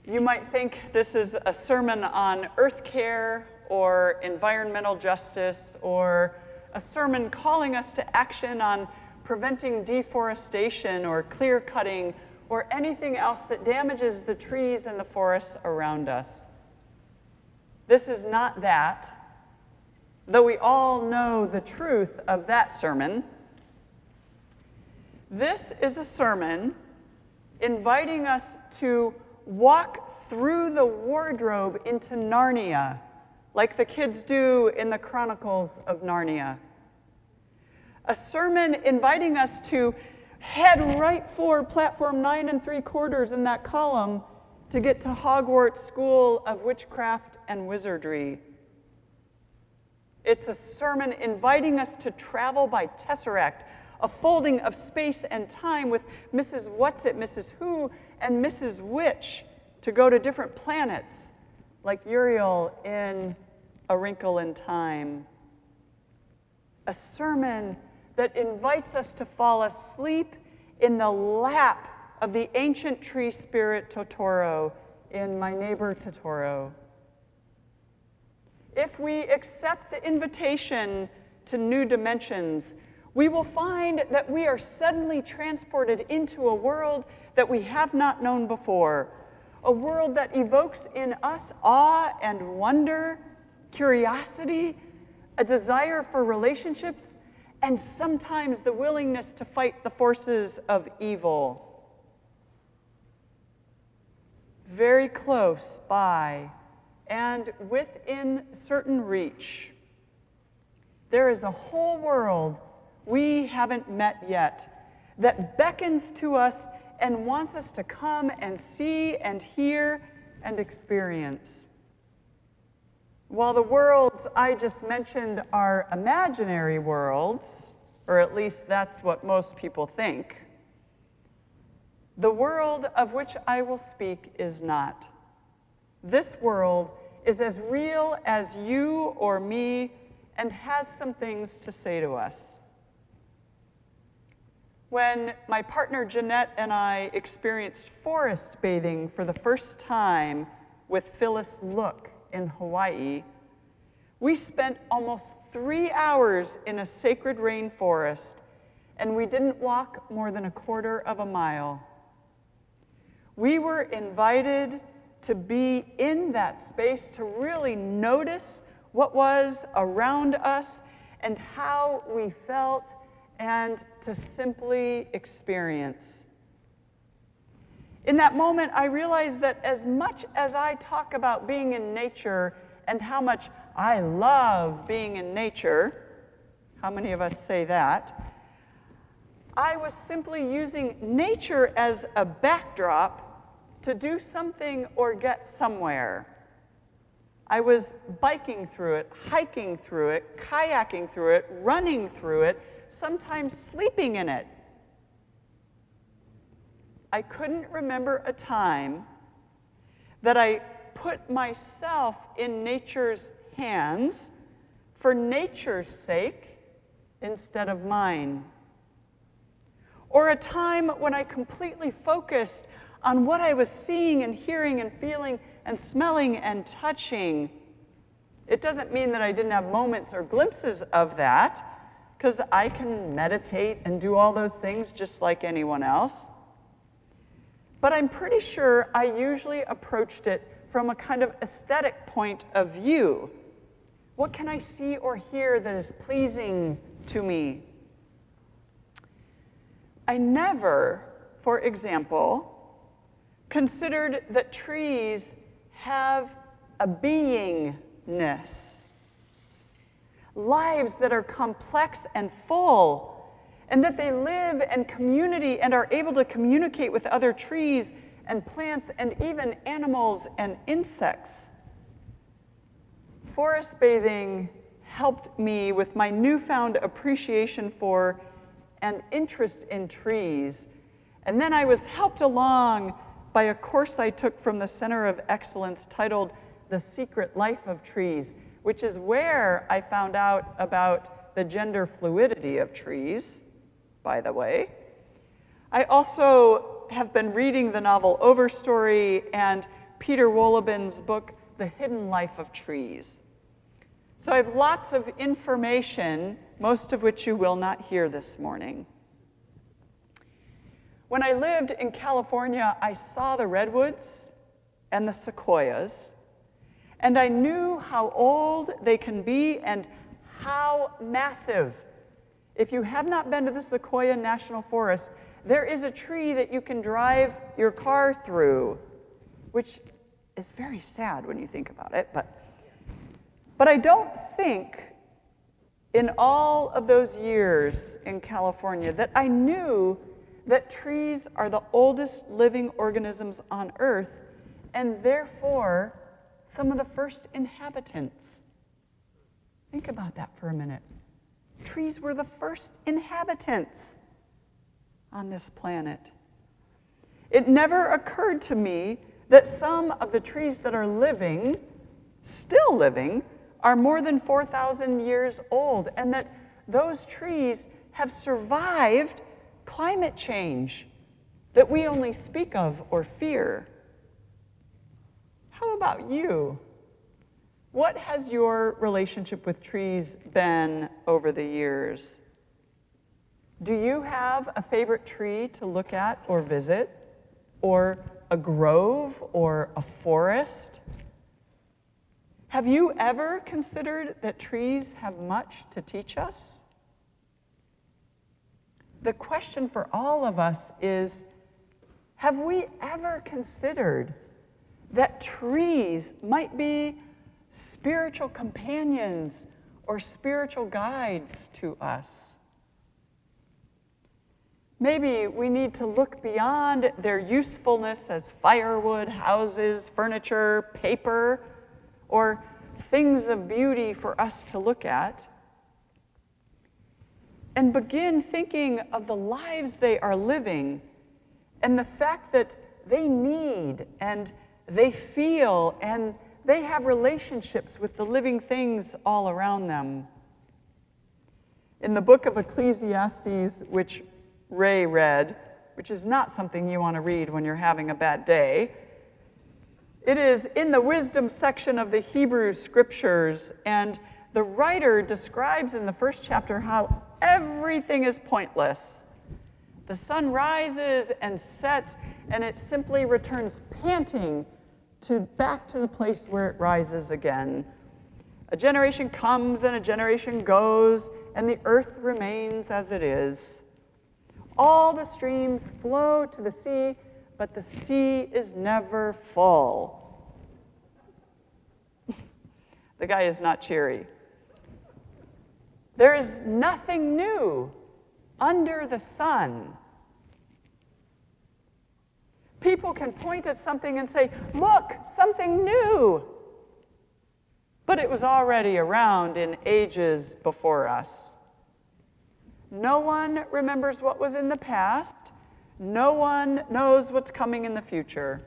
You might think this is a sermon on earth care or environmental justice, or a sermon calling us to action on preventing deforestation or clear cutting or anything else that damages the trees and the forests around us. This is not that, though we all know the truth of that sermon. This is a sermon inviting us to walk through the wardrobe into Narnia, like the kids do in the Chronicles of Narnia. A sermon inviting us to head right for platform 9 3/4 in that column to get to Hogwarts School of Witchcraft and Wizardry. It's a sermon inviting us to travel by tesseract, a folding of space and time with Mrs. What's-It, Mrs. Who, and Mrs. Witch to go to different planets, like Uriel in A Wrinkle in Time. A sermon that invites us to fall asleep in the lap of the ancient tree spirit Totoro in My Neighbor Totoro. If we accept the invitation to new dimensions, we will find that we are suddenly transported into a world that we have not known before, a world that evokes in us awe and wonder, curiosity, a desire for relationships, and sometimes the willingness to fight the forces of evil. Very close by and within certain reach, there is a whole world we haven't met yet that beckons to us and wants us to come and see and hear and experience. While the worlds I just mentioned are imaginary worlds, or at least that's what most people think, the world of which I will speak is not. This world is as real as you or me and has some things to say to us. When my partner Jeanette and I experienced forest bathing for the first time with Phyllis Look in Hawaii, we spent almost 3 hours in a sacred rainforest, and we didn't walk more than 1/4 of a mile. We were invited to be in that space to really notice what was around us and how we felt, and to simply experience. In that moment, I realized that as much as I talk about being in nature and how much I love being in nature, how many of us say that? I was simply using nature as a backdrop to do something or get somewhere. I was biking through it, hiking through it, kayaking through it, running through it, sometimes sleeping in it. I couldn't remember a time that I put myself in nature's hands for nature's sake instead of mine. Or a time when I completely focused on what I was seeing and hearing and feeling and smelling and touching. It doesn't mean that I didn't have moments or glimpses of that, because I can meditate and do all those things just like anyone else. But I'm pretty sure I usually approached it from a kind of aesthetic point of view. What can I see or hear that is pleasing to me? I never, for example, considered that trees have a beingness. Lives that are complex and full, and that they live in community and are able to communicate with other trees and plants and even animals and insects. Forest bathing helped me with my newfound appreciation for and interest in trees, and then I was helped along by a course I took from the Center of Excellence titled The Secret Life of Trees, which is where I found out about the gender fluidity of trees, by the way. I also have been reading the novel Overstory and Peter Wohllebin's book, The Hidden Life of Trees. So I have lots of information, most of which you will not hear this morning. When I lived in California, I saw the redwoods and the sequoias, and I knew how old they can be and how massive. If you have not been to the Sequoia National Forest, there is a tree that you can drive your car through, which is very sad when you think about it, but I don't think in all of those years in California that I knew that trees are the oldest living organisms on Earth and therefore some of the first inhabitants. Think about that for a minute. Trees were the first inhabitants on this planet. It never occurred to me that some of the trees that are living, still living, are more than 4,000 years old, and that those trees have survived climate change that we only speak of or fear. How about you? What has your relationship with trees been over the years? Do you have a favorite tree to look at or visit, or a grove or a forest? Have you ever considered that trees have much to teach us? The question for all of us is, have we ever considered that trees might be spiritual companions or spiritual guides to us? Maybe we need to look beyond their usefulness as firewood, houses, furniture, paper, or things of beauty for us to look at, and begin thinking of the lives they are living and the fact that they need and they feel and they have relationships with the living things all around them. In the book of Ecclesiastes, which Ray read, which is not something you want to read when you're having a bad day, it is in the wisdom section of the Hebrew scriptures, and the writer describes in the first chapter how everything is pointless. The sun rises and sets, and it simply returns panting back to the place where it rises again. A generation comes and a generation goes, and the earth remains as it is. All the streams flow to the sea, but the sea is never full. The guy is not cheery. There is nothing new under the sun. People can point at something and say, look, something new. But it was already around in ages before us. No one remembers what was in the past. No one knows what's coming in the future.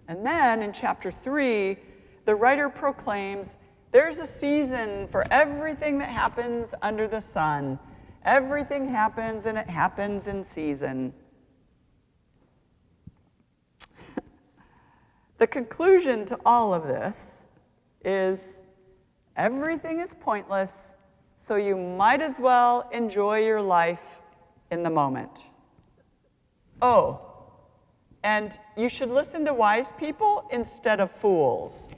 And then in chapter 3, the writer proclaims, there's a season for everything that happens under the sun. Everything happens, and it happens in season. The conclusion to all of this is everything is pointless, so you might as well enjoy your life in the moment. Oh, and you should listen to wise people instead of fools.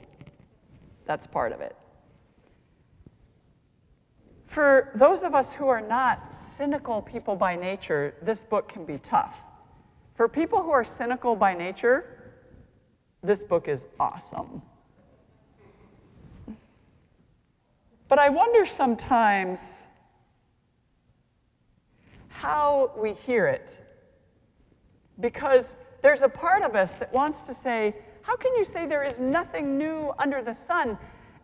That's part of it. For those of us who are not cynical people by nature, this book can be tough. For people who are cynical by nature, this book is awesome. But I wonder sometimes how we hear it. Because there's a part of us that wants to say, how can you say there is nothing new under the sun?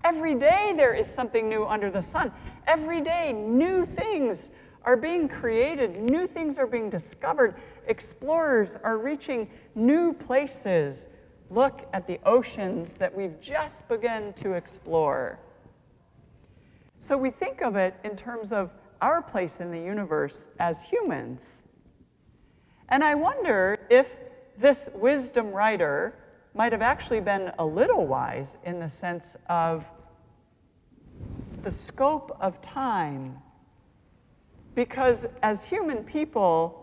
Every day there is something new under the sun. Every day new things are being created, new things are being discovered. Explorers are reaching new places. Look at the oceans that we've just begun to explore. So we think of it in terms of our place in the universe as humans. And I wonder if this wisdom writer might have actually been a little wise in the sense of the scope of time. Because as human people,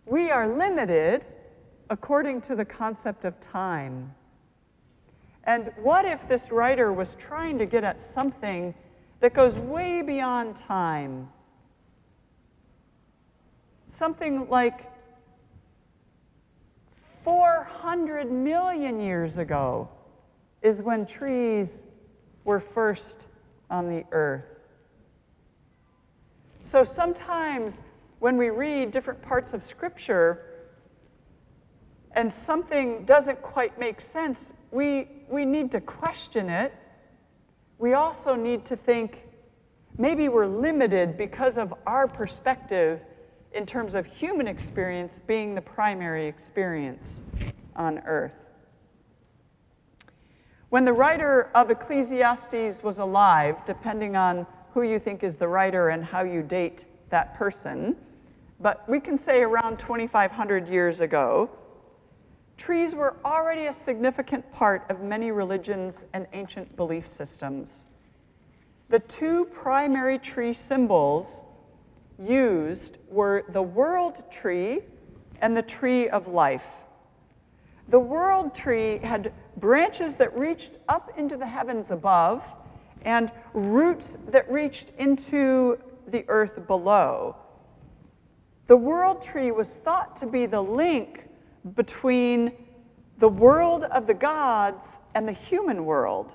we are limited according to the concept of time. And what if this writer was trying to get at something that goes way beyond time? Something like 400 million years ago is when trees were first on the earth. So sometimes when we read different parts of Scripture and something doesn't quite make sense, we need to question it. We also need to think maybe we're limited because of our perspective in terms of human experience being the primary experience on earth. When the writer of Ecclesiastes was alive, depending on who you think is the writer and how you date that person, but we can say around 2,500 years ago, trees were already a significant part of many religions and ancient belief systems. The two primary tree symbols used were the world tree and the tree of life. The world tree had branches that reached up into the heavens above and roots that reached into the earth below. The world tree was thought to be the link between the world of the gods and the human world.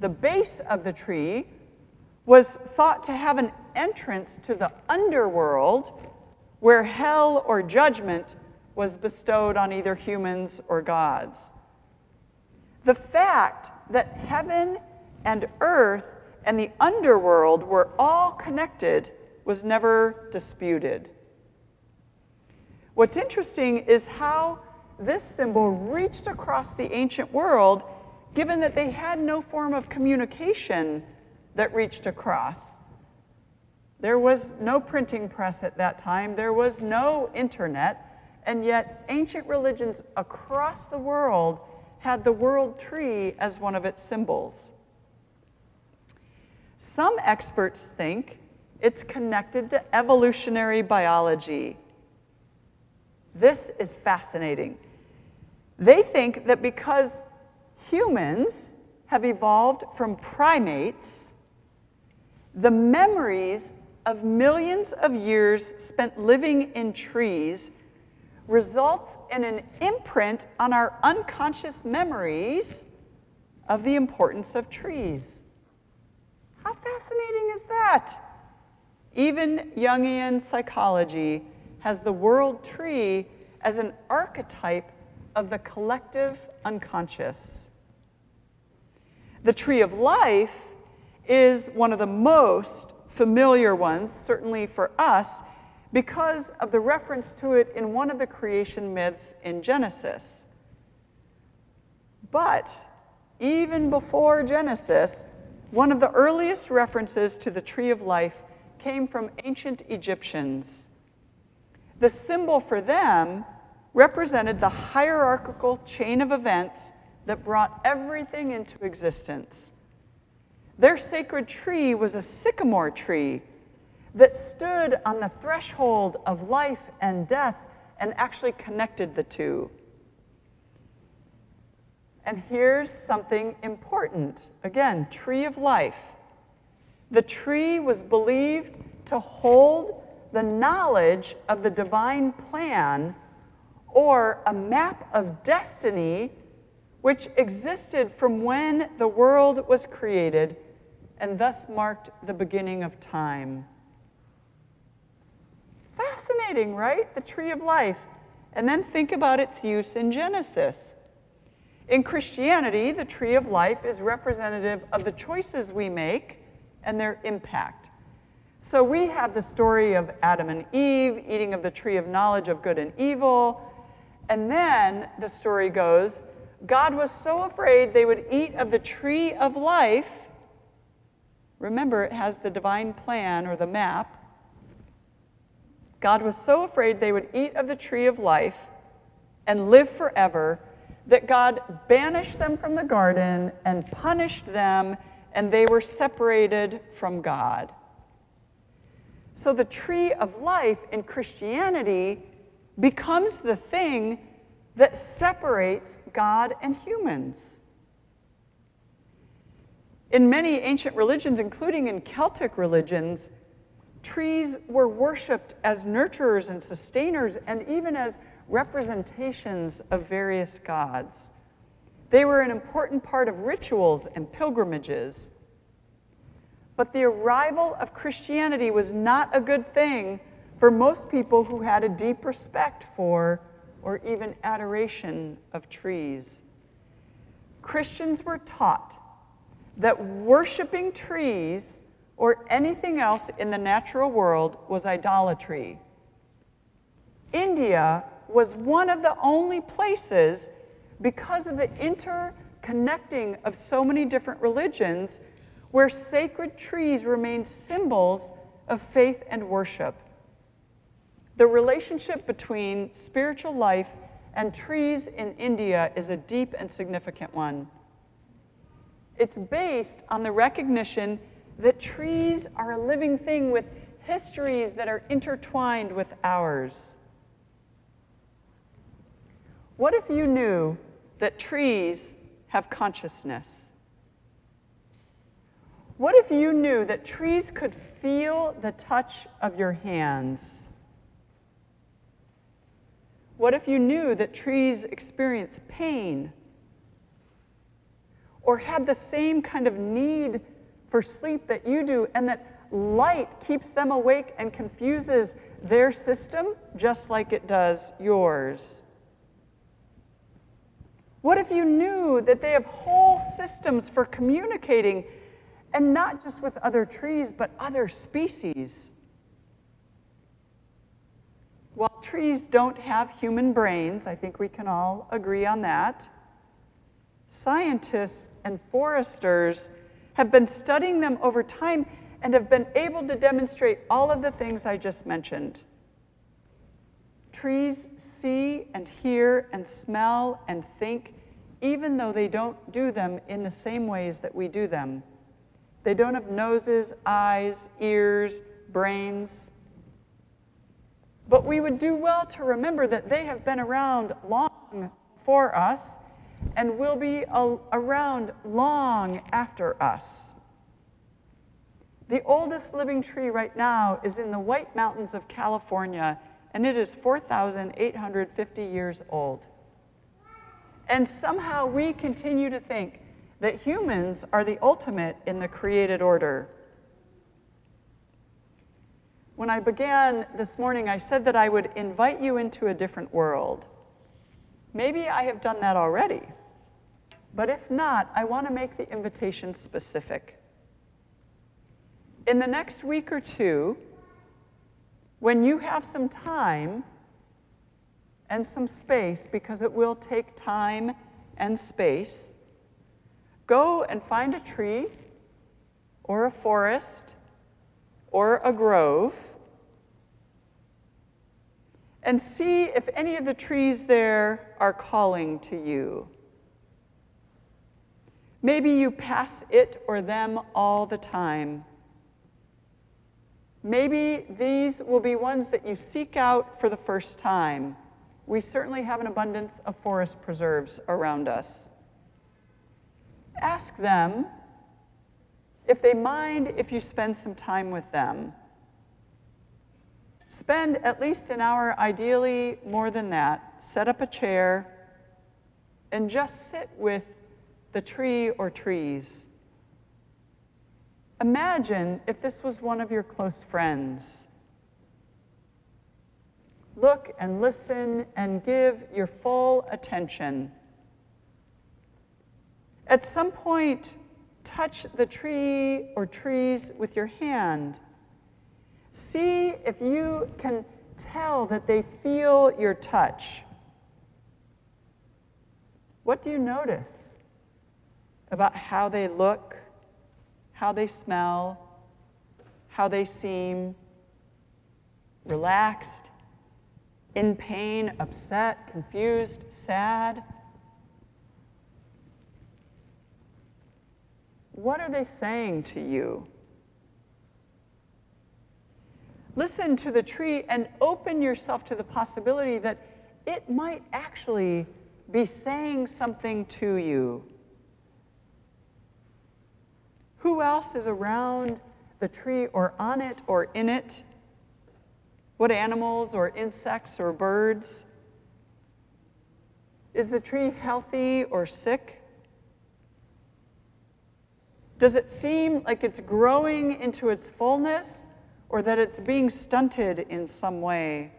The base of the tree was thought to have an entrance to the underworld where hell or judgment was bestowed on either humans or gods. The fact that heaven and earth and the underworld were all connected was never disputed. What's interesting is how this symbol reached across the ancient world, given that they had no form of communication that reached across. There was no printing press at that time. There was no internet. And yet, ancient religions across the world had the world tree as one of its symbols. Some experts think it's connected to evolutionary biology. This is fascinating. They think that because humans have evolved from primates, the memories of millions of years spent living in trees results in an imprint on our unconscious memories of the importance of trees. How fascinating is that? Even Jungian psychology has the world tree as an archetype of the collective unconscious. The tree of life is one of the most familiar ones, certainly for us, because of the reference to it in one of the creation myths in Genesis. But even before Genesis, one of the earliest references to the tree of life came from ancient Egyptians. The symbol for them represented the hierarchical chain of events that brought everything into existence. Their sacred tree was a sycamore tree that stood on the threshold of life and death and actually connected the two. And here's something important. Again, tree of life. The tree was believed to hold the knowledge of the divine plan, or a map of destiny which existed from when the world was created and thus marked the beginning of time. Fascinating, right? The tree of life. And then think about its use in Genesis. In Christianity, the tree of life is representative of the choices we make and their impact. So we have the story of Adam and Eve eating of the tree of knowledge of good and evil. And then the story goes, God was so afraid they would eat of the tree of life. Remember, it has the divine plan or the map. God was so afraid they would eat of the tree of life and live forever, that God banished them from the garden and punished them, and they were separated from God. So the tree of life in Christianity becomes the thing that separates God and humans. In many ancient religions, including in Celtic religions, trees were worshipped as nurturers and sustainers, and even as representations of various gods. They were an important part of rituals and pilgrimages. But the arrival of Christianity was not a good thing for most people who had a deep respect for or even adoration of trees. Christians were taught that worshiping trees or anything else in the natural world was idolatry. India was one of the only places, because of the interconnecting of so many different religions, where sacred trees remained symbols of faith and worship. The relationship between spiritual life and trees in India is a deep and significant one. It's based on the recognition that trees are a living thing with histories that are intertwined with ours. What if you knew that trees have consciousness? What if you knew that trees could feel the touch of your hands? What if you knew that trees experience pain or had the same kind of need for sleep that you do, and that light keeps them awake and confuses their system just like it does yours? What if you knew that they have whole systems for communicating, and not just with other trees, but other species? While trees don't have human brains, I think we can all agree on that, scientists and foresters have been studying them over time and have been able to demonstrate all of the things I just mentioned. Trees see and hear and smell and think, even though they don't do them in the same ways that we do them. They don't have noses, eyes, ears, brains. But we would do well to remember that they have been around long before us and will be around long after us. The oldest living tree right now is in the White Mountains of California, and it is 4,850 years old. And somehow we continue to think that humans are the ultimate in the created order. When I began this morning, I said that I would invite you into a different world. Maybe I have done that already, but if not, I want to make the invitation specific. In the next week or two, when you have some time and some space, because it will take time and space, go and find a tree or a forest or a grove and see if any of the trees there are calling to you. Maybe you pass it or them all the time. Maybe these will be ones that you seek out for the first time. We certainly have an abundance of forest preserves around us. Ask them if they mind if you spend some time with them. Spend at least an hour, ideally more than that. Set up a chair and just sit with the tree or trees. Imagine if this was one of your close friends. Look and listen and give your full attention. At some point, touch the tree or trees with your hand. See if you can tell that they feel your touch. What do you notice about how they look, how they smell, how they seem? Relaxed, in pain, upset, confused, sad? What are they saying to you? Listen to the tree and open yourself to the possibility that it might actually be saying something to you. Who else is around the tree or on it or in it? What animals or insects or birds? Is the tree healthy or sick? Does it seem like it's growing into its fullness, or that it's being stunted in some way?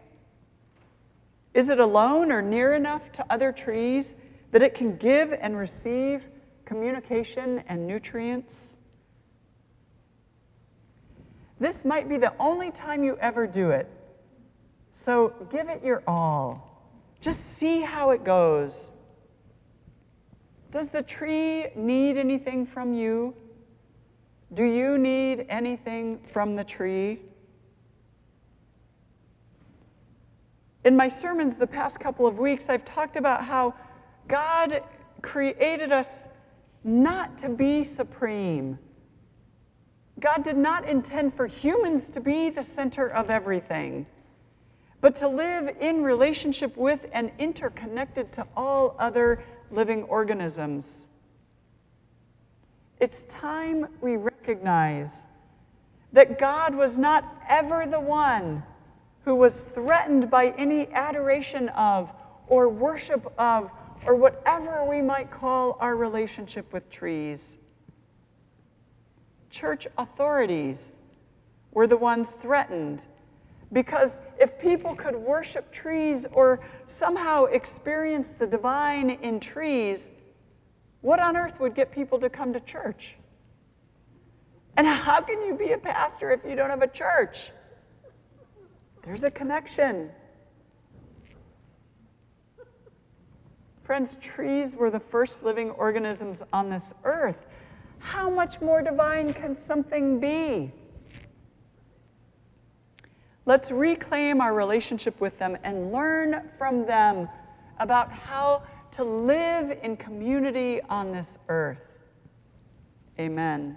Is it alone or near enough to other trees that it can give and receive communication and nutrients? This might be the only time you ever do it, so give it your all. Just see how it goes. Does the tree need anything from you? Do you need anything from the tree? In my sermons the past couple of weeks, I've talked about how God created us not to be supreme. God did not intend for humans to be the center of everything, but to live in relationship with and interconnected to all other living organisms. It's time we recognize that God was not ever the one who was threatened by any adoration of, or worship of, or whatever we might call our relationship with trees. Church authorities were the ones threatened, because if people could worship trees or somehow experience the divine in trees, what on earth would get people to come to church? And how can you be a pastor if you don't have a church? There's a connection. Friends, trees were the first living organisms on this earth. How much more divine can something be? Let's reclaim our relationship with them and learn from them about how to live in community on this earth. Amen.